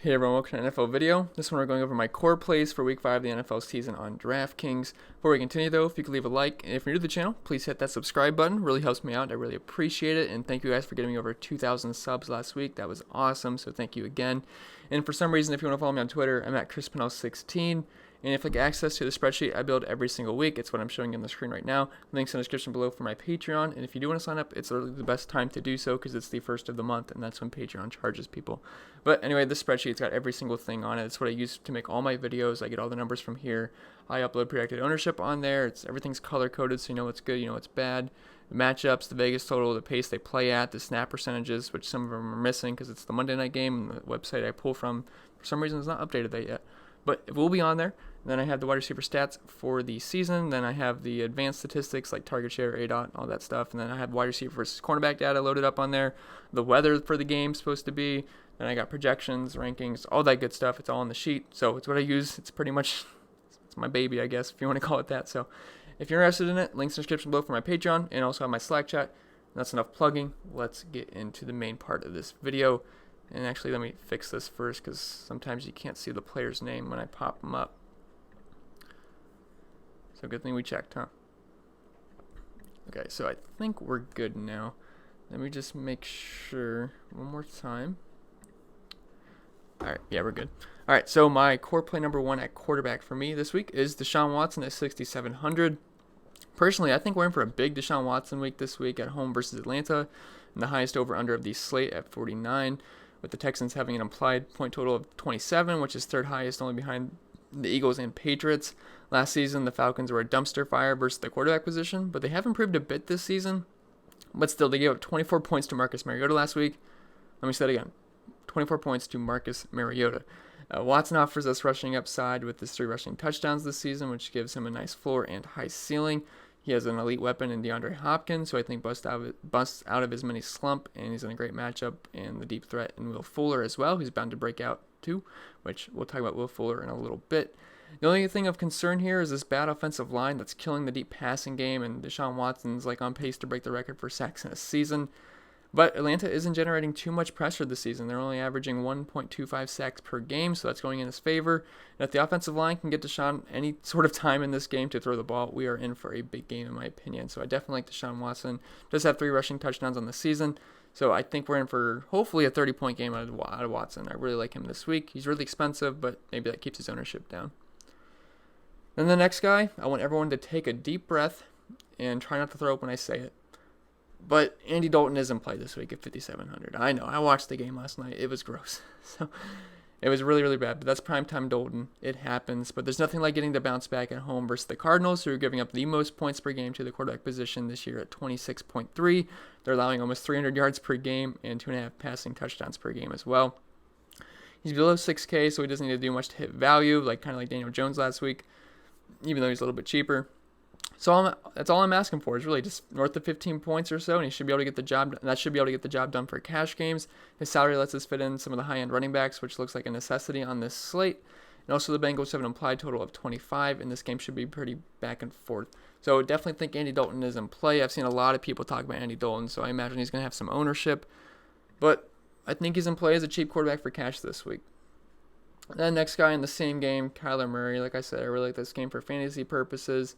Hey everyone, welcome to an NFL video. This one we're going over my core plays for week 5 of the NFL season on Draftkings. Before we continue though, if you could leave a like, and if you're new to the channel, please hit that subscribe button. It really helps me out. I really appreciate it, and thank you guys for getting me over 2,000 subs last week. That was awesome, so thank you again. And for some reason, if you want to follow me on Twitter, I'm at ChrisPennell16. And if you like access to the spreadsheet I build every single week, it's what I'm showing you on the screen right now. Links in the description below for my Patreon. And if you do want to sign up, it's literally the best time to do so because it's the first of the month, and that's when Patreon charges people. But anyway, this spreadsheet's got every single thing on it. It's what I use to make all my videos. I get all the numbers from here. I upload projected ownership on there. Everything's color coded, so you know what's good, you know what's bad. The matchups, the Vegas total, the pace they play at, the snap percentages, which some of them are missing because it's the Monday night game, and the website I pull from for some reason has not updated that yet. But it will be on there. Then I have the wide receiver stats for the season. Then I have the advanced statistics like target share, ADOT, all that stuff. And then I have wide receiver versus cornerback data loaded up on there. The weather for the game supposed to be. Then I got projections, rankings, all that good stuff. It's all on the sheet. So it's what I use. It's pretty much, it's my baby, I guess, if you want to call it that. So if you're interested in it, links in the description below for my Patreon and also on my Slack chat. That's enough plugging. Let's get into the main part of this video. And actually, let me fix this first because sometimes you can't see the player's name when I pop them up. So good thing we checked, huh? Okay, so I think we're good now. Let me just make sure one more time. All right, yeah, we're good. All right, so my core play number 1 at quarterback for me this week is Deshaun Watson at 6,700. Personally, I think we're in for a big Deshaun Watson week this week at home versus Atlanta, and the highest over-under of the slate at 49. With the Texans having an implied point total of 27, which is third highest, only behind the Eagles and Patriots. Last season, the Falcons were a dumpster fire versus the quarterback position, but they have improved a bit this season. But still, they gave up 24 points to Marcus Mariota last week. Let me say that again. 24 points to Marcus Mariota. Watson offers us rushing upside with his 3 rushing touchdowns this season, which gives him a nice floor and high ceiling. He has an elite weapon in DeAndre Hopkins, so I think busts out of his mini slump, and he's in a great matchup, and the deep threat in Will Fuller as well, who's bound to break out too, which we'll talk about Will Fuller in a little bit. The only thing of concern here is this bad offensive line that's killing the deep passing game, and Deshaun Watson's like on pace to break the record for sacks in a season. But Atlanta isn't generating too much pressure this season. They're only averaging 1.25 sacks per game, so that's going in his favor. And if the offensive line can get Deshaun any sort of time in this game to throw the ball, we are in for a big game in my opinion. So I definitely like Deshaun Watson. Does have 3 rushing touchdowns on the season, so I think we're in for hopefully a 30-point game out of Watson. I really like him this week. He's really expensive, but maybe that keeps his ownership down. Then the next guy, I want everyone to take a deep breath and try not to throw up when I say it. But Andy Dalton is in play this week at 5,700. I know. I watched the game last night. It was gross. So it was really, really bad. But that's primetime Dalton. It happens. But there's nothing like getting to bounce back at home versus the Cardinals, who are giving up the most points per game to the quarterback position this year at 26.3. They're allowing almost 300 yards per game and 2.5 passing touchdowns per game as well. He's below 6K, so he doesn't need to do much to hit value, kind of like Daniel Jones last week, even though he's a little bit cheaper. So that's all I'm asking for is really just north of 15 points or so, and he should be able to get the job. That should be able to get the job done for cash games. His salary lets us fit in some of the high-end running backs, which looks like a necessity on this slate. And also the Bengals have an implied total of 25, and this game should be pretty back and forth. So definitely think Andy Dalton is in play. I've seen a lot of people talk about Andy Dalton, so I imagine he's going to have some ownership. But I think he's in play as a cheap quarterback for cash this week. Then next guy in the same game, Kyler Murray. Like I said, I really like this game for fantasy purposes.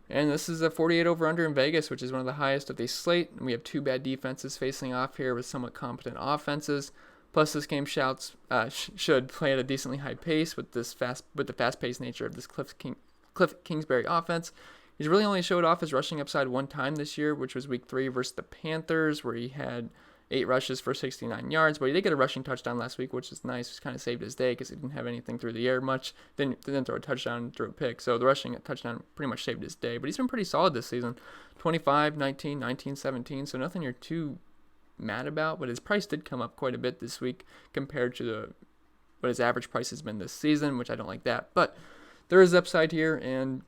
And this is a 48 over-under in Vegas, which is one of the highest of the slate. And we have 2 bad defenses facing off here with somewhat competent offenses. Plus, this game should play at a decently high pace with the fast-paced nature of this Cliff Kingsbury offense. He's really only showed off his rushing upside 1 time this year, which was Week 3 versus the Panthers, where he had 8 rushes for 69 yards, but he did get a rushing touchdown last week, which is nice. It kind of saved his day because he didn't have anything through the air much. Didn't throw a touchdown, threw a pick. So the rushing touchdown pretty much saved his day. But he's been pretty solid this season. 25, 19, 19, 17. So nothing you're too mad about. But his price did come up quite a bit this week compared to what his average price has been this season, which I don't like that. But there is upside here, and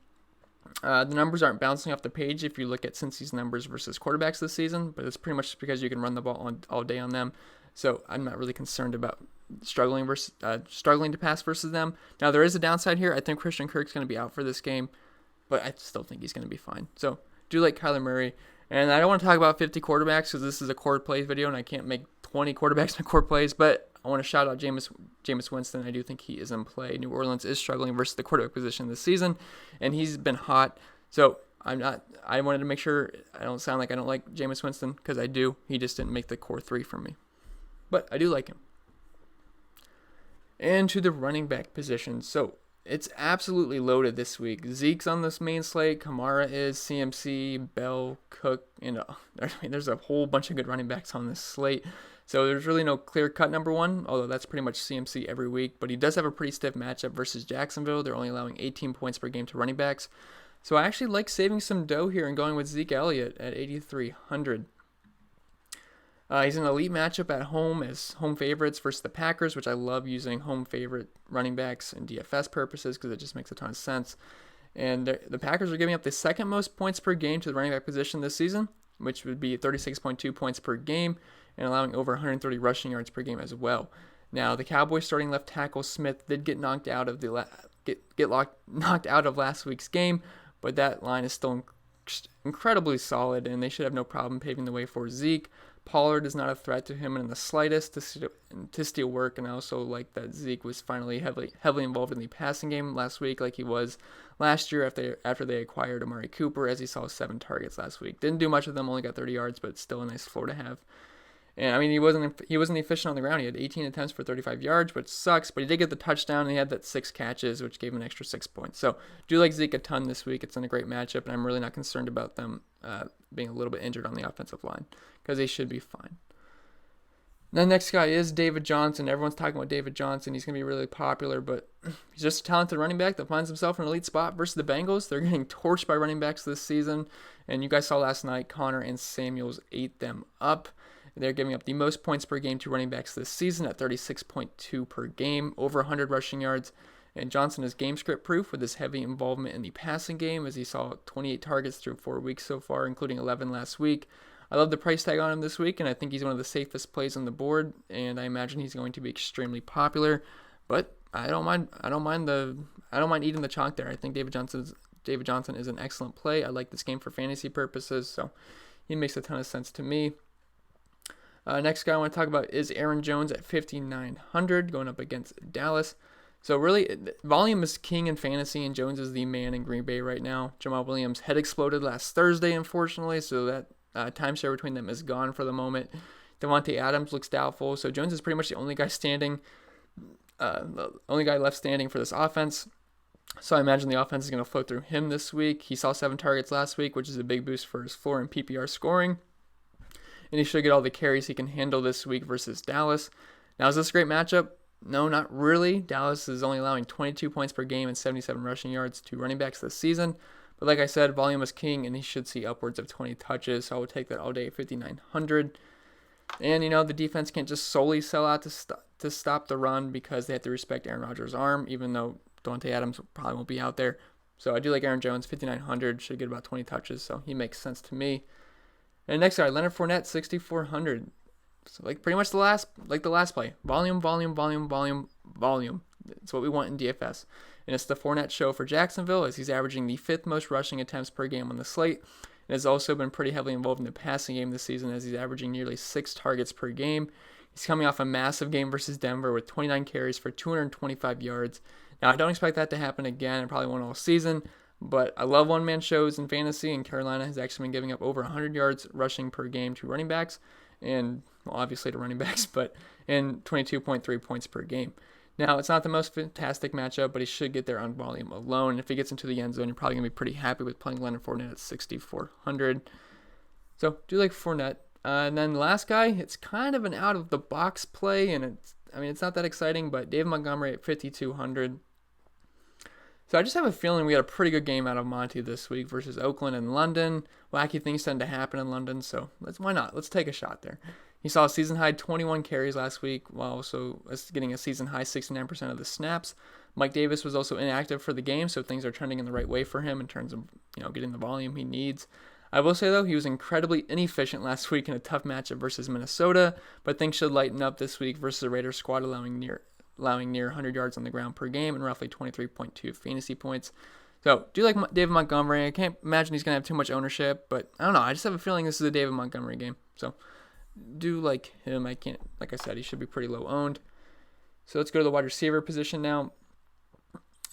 the numbers aren't bouncing off the page if you look at Cincy's numbers versus quarterbacks this season, but it's pretty much because you can run the ball all day on them. So I'm not really concerned about struggling to pass versus them. Now there is a downside here. I think Christian Kirk's going to be out for this game, but I still think he's going to be fine. So do like Kyler Murray. And I don't want to talk about 50 quarterbacks because this is a core plays video and I can't make 20 quarterbacks my core plays, but I want to shout out Jameis Winston. I do think he is in play. New Orleans is struggling versus the quarterback position this season, and he's been hot. So I wanted to make sure I don't sound like I don't like Jameis Winston, because I do. He just didn't make the core 3 for me. But I do like him. And to the running back position. So it's absolutely loaded this week. Zeke's on this main slate. Kamara is, CMC, Bell, Cook, there's a whole bunch of good running backs on this slate. So there's really no clear-cut number one, although that's pretty much CMC every week. But he does have a pretty stiff matchup versus Jacksonville. They're only allowing 18 points per game to running backs. So I actually like saving some dough here and going with Zeke Elliott at 8,300. He's an elite matchup at home as home favorites versus the Packers, which I love using home favorite running backs in DFS purposes because it just makes a ton of sense. And the Packers are giving up the second most points per game to the running back position this season, which would be 36.2 points per game, and allowing over 130 rushing yards per game as well. Now, the Cowboys starting left tackle Smith did get knocked out of knocked out of last week's game, but that line is still incredibly solid, and they should have no problem paving the way for Zeke. Pollard is not a threat to him in the slightest to steal work, and I also like that Zeke was finally heavily involved in the passing game last week, like he was last year after they acquired Amari Cooper, as he saw 7 targets last week. Didn't do much with them, only got 30 yards, but still a nice floor to have. And I mean, he wasn't efficient on the ground. He had 18 attempts for 35 yards, which sucks. But he did get the touchdown, and he had that 6 catches, which gave him an extra 6 points. So do like Zeke a ton this week. It's in a great matchup, and I'm really not concerned about them being a little bit injured on the offensive line, because they should be fine. The next guy is David Johnson. Everyone's talking about David Johnson. He's going to be really popular, but he's just a talented running back that finds himself in an elite spot versus the Bengals. They're getting torched by running backs this season, and you guys saw last night Connor and Samuels ate them up. They're giving up the most points per game to running backs this season at 36.2 per game, over 100 rushing yards. And Johnson is game script proof with his heavy involvement in the passing game, as he saw 28 targets through 4 weeks so far, including 11 last week. I love the price tag on him this week, and I think he's one of the safest plays on the board, and I imagine he's going to be extremely popular. But I don't mind eating the chalk there. I think David Johnson is an excellent play. I like this game for fantasy purposes, so he makes a ton of sense to me. Next guy I want to talk about is Aaron Jones at 5,900, going up against Dallas. So really, volume is king in fantasy, and Jones is the man in Green Bay right now. Jamal Williams' head exploded last Thursday, unfortunately, so that timeshare between them is gone for the moment. Devontae Adams looks doubtful, so Jones is pretty much the only guy left standing for this offense. So I imagine the offense is going to flow through him this week. He saw 7 targets last week, which is a big boost for his floor and PPR scoring. And he should get all the carries he can handle this week versus Dallas. Now, is this a great matchup? No, not really. Dallas is only allowing 22 points per game and 77 rushing yards to running backs this season. But like I said, volume is king, and he should see upwards of 20 touches. So I would take that all day at 5,900. And, the defense can't just solely sell out to stop the run, because they have to respect Aaron Rodgers' arm, even though Devontae Adams probably won't be out there. So I do like Aaron Jones, 5,900, should get about 20 touches, so he makes sense to me. And next guy, Leonard Fournette, 6,400. So pretty much the last play. Volume. It's what we want in DFS. And it's the Fournette show for Jacksonville, as he's averaging the 5th most rushing attempts per game on the slate. And has also been pretty heavily involved in the passing game this season, as he's averaging nearly 6 targets per game. He's coming off a massive game versus Denver with 29 carries for 225 yards. Now, I don't expect that to happen again. It probably won't all season. But I love one-man shows in fantasy, and Carolina has actually been giving up over 100 yards rushing per game to running backs, and obviously to running backs, but in 22.3 points per game. Now, it's not the most fantastic matchup, but he should get there on volume alone. And if he gets into the end zone, you're probably going to be pretty happy with playing Leonard Fournette at 6,400. So, do like Fournette. And then the last guy, it's kind of an out-of-the-box play, and it's not that exciting, but David Montgomery at 5,200. So I just have a feeling we had a pretty good game out of Monty this week versus Oakland and London. Wacky things tend to happen in London, so why not? Let's take a shot there. He saw a season-high 21 carries last week, while also getting a season-high 69% of the snaps. Mike Davis was also inactive for the game, so things are trending in the right way for him in terms of getting the volume he needs. I will say, though, he was incredibly inefficient last week in a tough matchup versus Minnesota, but things should lighten up this week versus the Raiders squad, allowing near 100 yards on the ground per game and roughly 23.2 fantasy points. So, do you like David Montgomery? I can't imagine he's going to have too much ownership, but I don't know. I just have a feeling this is a David Montgomery game. So, do like him. Like I said, he should be pretty low owned. So let's go to the wide receiver position now.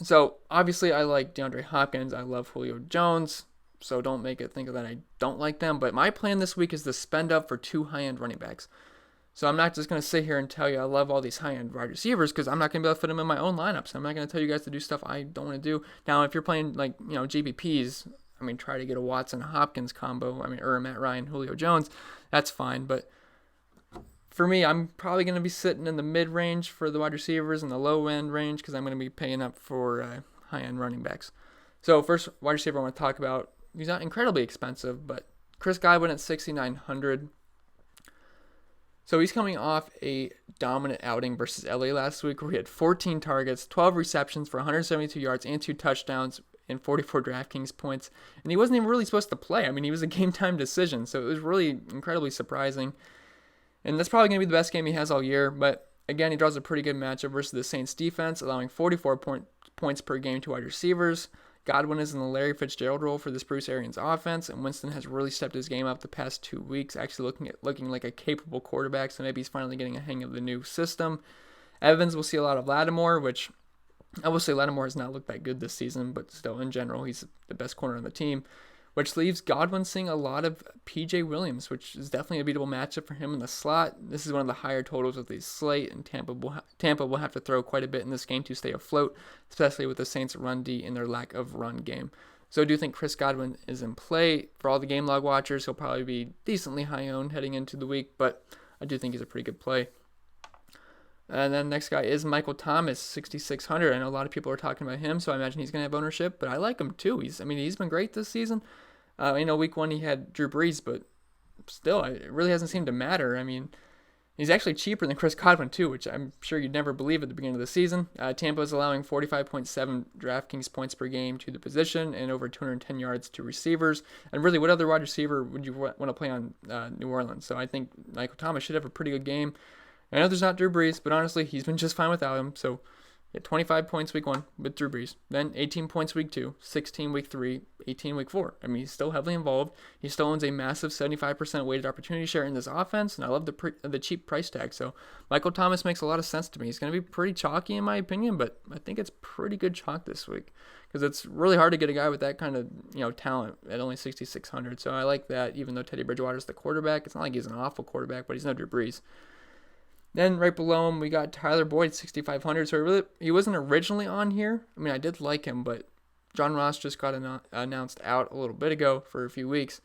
So obviously I like DeAndre Hopkins. I love Julio Jones. So don't make it think that I don't like them. But my plan this week is to spend up for 2 high-end running backs. So I'm not just going to sit here and tell you I love all these high-end wide receivers because I'm not going to be able to fit them in my own lineups. I'm not going to tell you guys to do stuff I don't want to do. Now, if you're playing like, GPPs, try to get a Watson-Hopkins combo, or a Matt Ryan, Julio Jones, that's fine. But for me, I'm probably going to be sitting in the mid-range for the wide receivers and the low-end range because I'm going to be paying up for high-end running backs. So first wide receiver I want to talk about, he's not incredibly expensive, but Chris Godwin at $6,900. So he's coming off a dominant outing versus LA last week where he had 14 targets, 12 receptions for 172 yards and 2 touchdowns and 44 DraftKings points. And he wasn't even really supposed to play. He was a game-time decision, so it was really incredibly surprising. And that's probably going to be the best game he has all year. But again, he draws a pretty good matchup versus the Saints defense, allowing 44 points per game to wide receivers. Godwin is in the Larry Fitzgerald role for this Bruce Arians offense, and Winston has really stepped his game up the past 2 weeks, actually looking like a capable quarterback, so maybe he's finally getting a hang of the new system. Evans will see a lot of Lattimore, which I will say Lattimore has not looked that good this season, but still in general, he's the best corner on the team, which leaves Godwin seeing a lot of P.J. Williams, which is definitely a beatable matchup for him in the slot. This is one of the higher totals of the slate, and Tampa will have to throw quite a bit in this game to stay afloat, especially with the Saints' run D and their lack of run game. So I do think Chris Godwin is in play. For all the game log watchers, he'll probably be decently high-owned heading into the week, but I do think he's a pretty good play. And then next guy is Michael Thomas, 6,600. I know a lot of people are talking about him, so I imagine he's going to have ownership, but I like him too. He's been great this season. Week 1 he had Drew Brees, but still, it really hasn't seemed to matter. He's actually cheaper than Chris Godwin too, which I'm sure you'd never believe at the beginning of the season. Tampa is allowing 45.7 DraftKings points per game to the position and over 210 yards to receivers. And really, what other wide receiver would you want to play on New Orleans? So I think Michael Thomas should have a pretty good game. I know there's not Drew Brees, but honestly, he's been just fine without him. So he had 25 points week 1 with Drew Brees, then 18 points week 2, 16 week 3, 18 week 4. He's still heavily involved. He still owns a massive 75% weighted opportunity share in this offense, and I love the cheap price tag. So Michael Thomas makes a lot of sense to me. He's going to be pretty chalky in my opinion, but I think it's pretty good chalk this week because it's really hard to get a guy with that kind of talent at only 6,600. So I like that. Even though Teddy Bridgewater is the quarterback, it's not like he's an awful quarterback, but he's no Drew Brees. Then right below him, we got Tyler Boyd, 6,500. So he wasn't originally on here. I did like him, but John Ross just got announced out a little bit ago for a few weeks.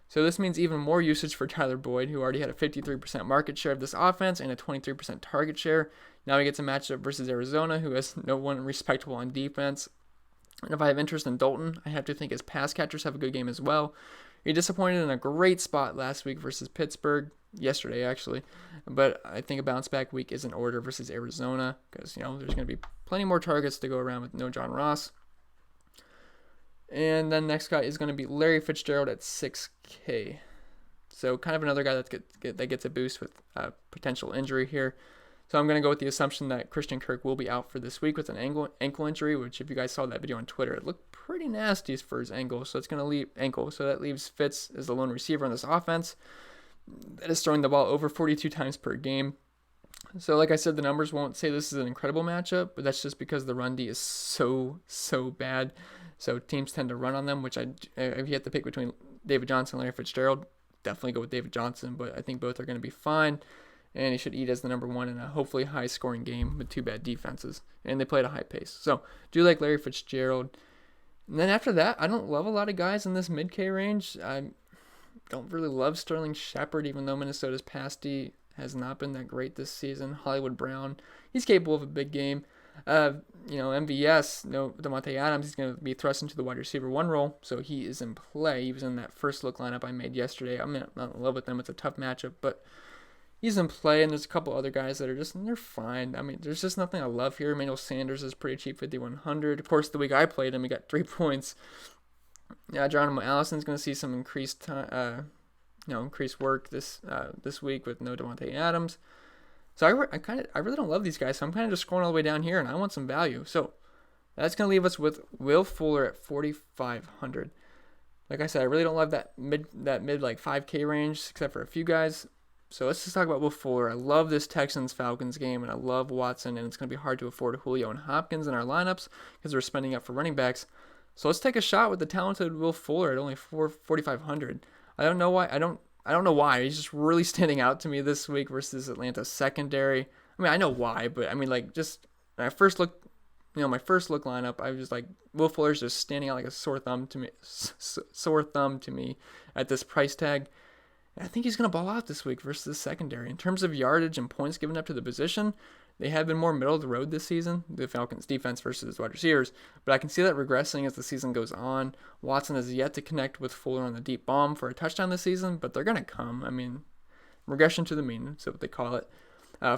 So this means even more usage for Tyler Boyd, who already had a 53% market share of this offense and a 23% target share. Now he gets a matchup versus Arizona, who has no one respectable on defense. And if I have interest in Dalton, I have to think his pass catchers have a good game as well. He disappointed in a great spot last week versus Pittsburgh, yesterday actually, but I think a bounce back week is in order versus Arizona because there's going to be plenty more targets to go around with no John Ross. And then next guy is going to be Larry Fitzgerald at 6K. So kind of another guy that gets a boost with potential injury here. So I'm going to go with the assumption that Christian Kirk will be out for this week with an ankle injury, which if you guys saw that video on Twitter, it looked pretty nasty for his ankle. So it's going to leave ankle. So that leaves Fitz as the lone receiver on this offense. That is throwing the ball over 42 times per game. So like I said, the numbers won't say this is an incredible matchup, but that's just because the run D is so bad. So teams tend to run on them, which if you have to pick between David Johnson and Larry Fitzgerald, definitely go with David Johnson, but I think both are going to be fine. And he should eat as the number 1 in a hopefully high-scoring game with 2 bad defenses. And they play at a high pace. So, do like Larry Fitzgerald. And then after that, I don't love a lot of guys in this mid-K range. I don't really love Sterling Shepard, even though Minnesota's pass D has not been that great this season. Hollywood Brown, he's capable of a big game. MVS, no Devontae Adams, he's going to be thrust into the wide receiver 1 role, so he is in play. He was in that first look lineup I made yesterday. I'm not in love with them. It's a tough matchup, but he's in play, and there's a couple other guys that are they're fine. There's just nothing I love here. Emmanuel Sanders is pretty cheap, 5,100. Of course, the week I played him, he got 3 points. Yeah, Geronimo Allison's going to see some increased work this week with no Devontae Adams. So I really don't love these guys. So I'm kind of just scrolling all the way down here, and I want some value. So that's going to leave us with Will Fuller at 4,500. Like I said, I really don't love that mid like 5K range, except for a few guys. So let's just talk about Will Fuller. I love this Texans-Falcons game, and I love Watson, and it's going to be hard to afford Julio and Hopkins in our lineups because we're spending up for running backs. So let's take a shot with the talented Will Fuller at only 4,500. I don't know why. I don't know why. He's just really standing out to me this week versus Atlanta's secondary. I mean, I know why, but I mean, like, just when I first looked, my first look lineup, I was just like, Will Fuller's just standing out like a sore thumb to me at this price tag. And I think he's going to ball out this week versus the secondary. In terms of yardage and points given up to the position, they have been more middle of the road this season, the Falcons' defense versus wide receivers. But I can see that regressing as the season goes on. Watson has yet to connect with Fuller on the deep bomb for a touchdown this season, but they're going to come. I mean, regression to the mean, that's what they call it.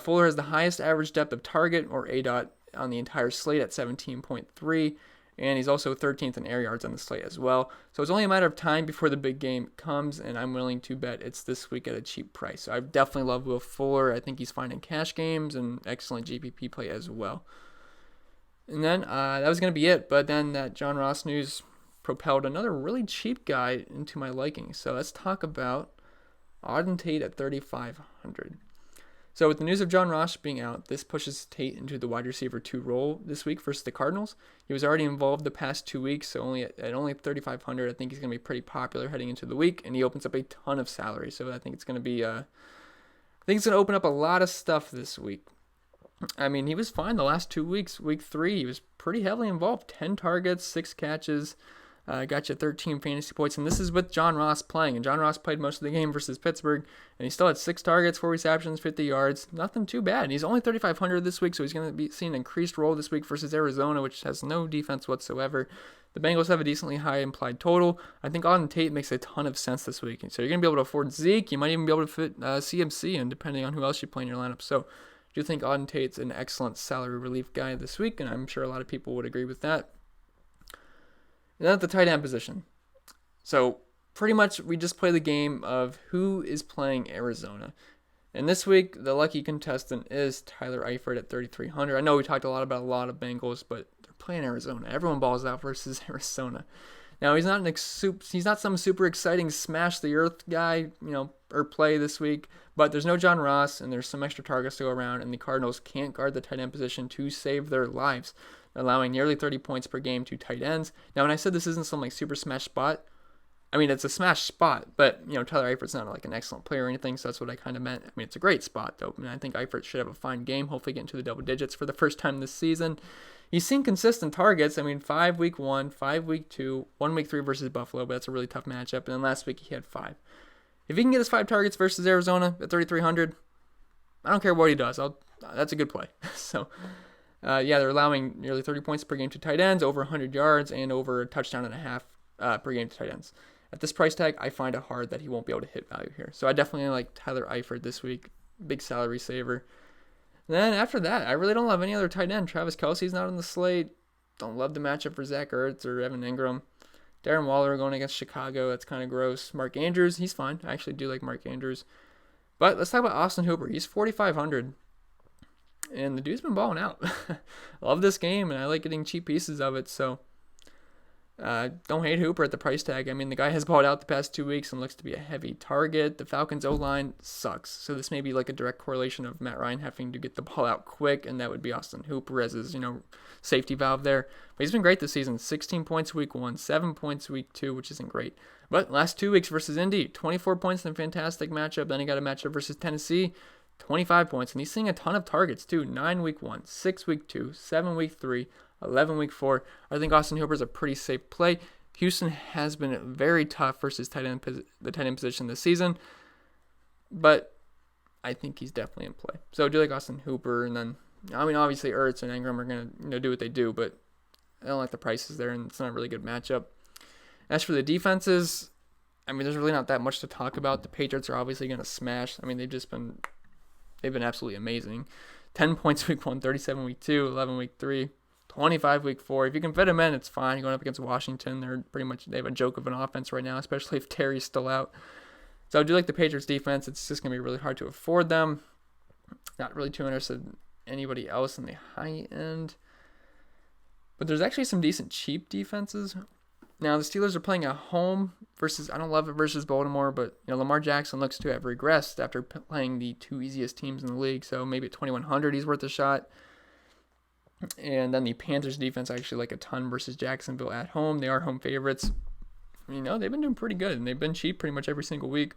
Fuller has the highest average depth of target, or ADOT, on the entire slate at 17.3, and he's also 13th in air yards on the slate as well. So it's only a matter of time before the big game comes, and I'm willing to bet it's this week at a cheap price. So I definitely love Will Fuller. I think he's fine in cash games and excellent GPP play as well. And then that was going to be it, but then that John Ross news propelled another really cheap guy into my liking. So let's talk about Auden Tate at 3,500. So with the news of John Ross being out, this pushes Tate into the wide receiver 2 role this week versus the Cardinals. He was already involved the past 2 weeks, so only at 3,500, I think he's going to be pretty popular heading into the week, and he opens up a ton of salary. So I think it's going to be, it's going to open up a lot of stuff this week. I mean, he was fine the last 2 weeks. Week 3, he was pretty heavily involved. 10 targets, 6 catches. Got you 13 fantasy points, and this is with John Ross playing. And John Ross played most of the game versus Pittsburgh, and he still had 6 targets, 4 receptions, 50 yards. Nothing too bad. And he's only 3,500 this week, so he's going to be seeing an increased role this week versus Arizona, which has no defense whatsoever. The Bengals have a decently high implied total. I think Auden Tate makes a ton of sense this week. And so you're going to be able to afford Zeke. You might even be able to fit CMC in, depending on who else you play in your lineup. So I do think Auden Tate's an excellent salary relief guy this week, and I'm sure a lot of people would agree with that. And then at the tight end position. So pretty much we just play the game of who is playing Arizona. And this week, the lucky contestant is Tyler Eifert at 3,300. I know we talked a lot about a lot of Bengals, but they're playing Arizona. Everyone balls out versus Arizona. Now, he's not some super exciting smash the earth guy, or play this week, but there's no John Ross, and there's some extra targets to go around, and the Cardinals can't guard the tight end position to save their lives, allowing nearly 30 points per game to tight ends. Now, when I said this isn't some super smash spot, I mean, it's a smash spot, but, Tyler Eifert's not like an excellent player or anything, so that's what I kind of meant. I mean, it's a great spot, though. I mean, I think Eifert should have a fine game, hopefully get into the double digits for the first time this season. He's seen consistent targets. I mean, 5 week 1, 5 week 2, 1 week 3 versus Buffalo, but that's a really tough matchup. And then last week he had 5. If he can get his 5 targets versus Arizona at 3,300, I don't care what he does. That's a good play. So, they're allowing nearly 30 points per game to tight ends, over 100 yards, and over a touchdown and a half per game to tight ends. At this price tag, I find it hard that he won't be able to hit value here. So I definitely like Tyler Eifert this week. Big salary saver. And then after that, I really don't love any other tight end. Travis Kelce's not on the slate. Don't love the matchup for Zach Ertz or Evan Ingram. Darren Waller going against Chicago. That's kind of gross. Mark Andrews, he's fine. I actually do like Mark Andrews. But let's talk about Austin Hooper. He's 4,500. And the dude's been balling out. Love this game, and I like getting cheap pieces of it. So don't hate Hooper at the price tag. I mean, the guy has balled out the past 2 weeks and looks to be a heavy target. The Falcons' O-line sucks. So this may be like a direct correlation of Matt Ryan having to get the ball out quick, and that would be Austin Hooper as his, safety valve there. But he's been great this season. 16 points week 1, 7 points week 2, which isn't great. But last 2 weeks versus Indy, 24 points in a fantastic matchup. Then he got a matchup versus Tennessee, 25 points. And he's seeing a ton of targets too. 9 week 1, 6 week 2, 7 week 3, 11 week 4. I think Austin Hooper is a pretty safe play. Houston has been very tough versus the tight end position this season, but I think he's definitely in play. So I do like Austin Hooper, and then obviously Ertz and Ingram are gonna do what they do, but I don't like the prices there, and it's not a really good matchup. As for the defenses, there's really not that much to talk about. The Patriots are obviously gonna smash. They've been absolutely amazing. 10 points week 1, 37 week 2, 11 week 3. 25 week 4. If you can fit them in, it's fine. You're going up against Washington. They have a joke of an offense right now, especially if Terry's still out. So I do like the Patriots defense. It's just going to be really hard to afford them. Not really too interested in anybody else in the high end. But there's actually some decent cheap defenses. Now the Steelers are playing at home versus, I don't love it versus Baltimore, but Lamar Jackson looks to have regressed after playing the 2 easiest teams in the league. So maybe at 2,100 he's worth a shot. And then the Panthers defense I actually like a ton versus Jacksonville at home. They are home favorites. They've been doing pretty good, and they've been cheap pretty much every single week.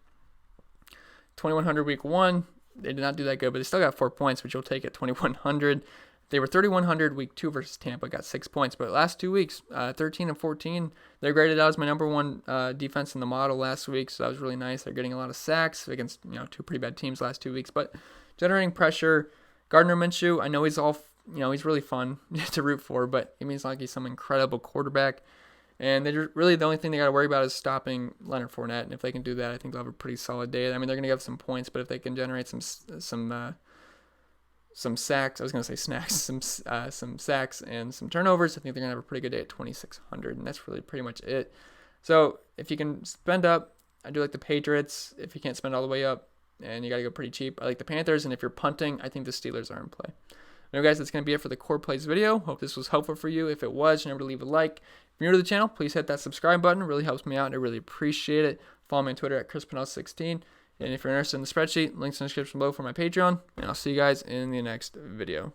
2,100 week 1, they did not do that good, but they still got 4 points, which you'll take at 2,100. They were 3,100 week 2 versus Tampa, got 6 points. But last 2 weeks, 13 and 14, they're graded out as my number 1 defense in the model last week, so that was really nice. They're getting a lot of sacks against 2 pretty bad teams last 2 weeks, but generating pressure. Gardner Minshew, I know he's he's really fun to root for, but it means like he's some incredible quarterback. And really the only thing they got to worry about is stopping Leonard Fournette, and if they can do that, I think they'll have a pretty solid day. I mean, they're going to get some points, but if they can generate some sacks, I was going to say snacks, some sacks and some turnovers, I think they're going to have a pretty good day at 2,600, and that's really pretty much it. So if you can spend up, I do like the Patriots. If you can't spend all the way up and you got to go pretty cheap, I like the Panthers, and if you're punting, I think the Steelers are in play. Now, guys, that's going to be it for the Core Plays video. Hope this was helpful for you. If it was, remember to leave a like. If you're new to the channel, please hit that subscribe button. It really helps me out, and I really appreciate it. Follow me on Twitter at ChrisPennell16. And if you're interested in the spreadsheet, links in the description below for my Patreon. And I'll see you guys in the next video.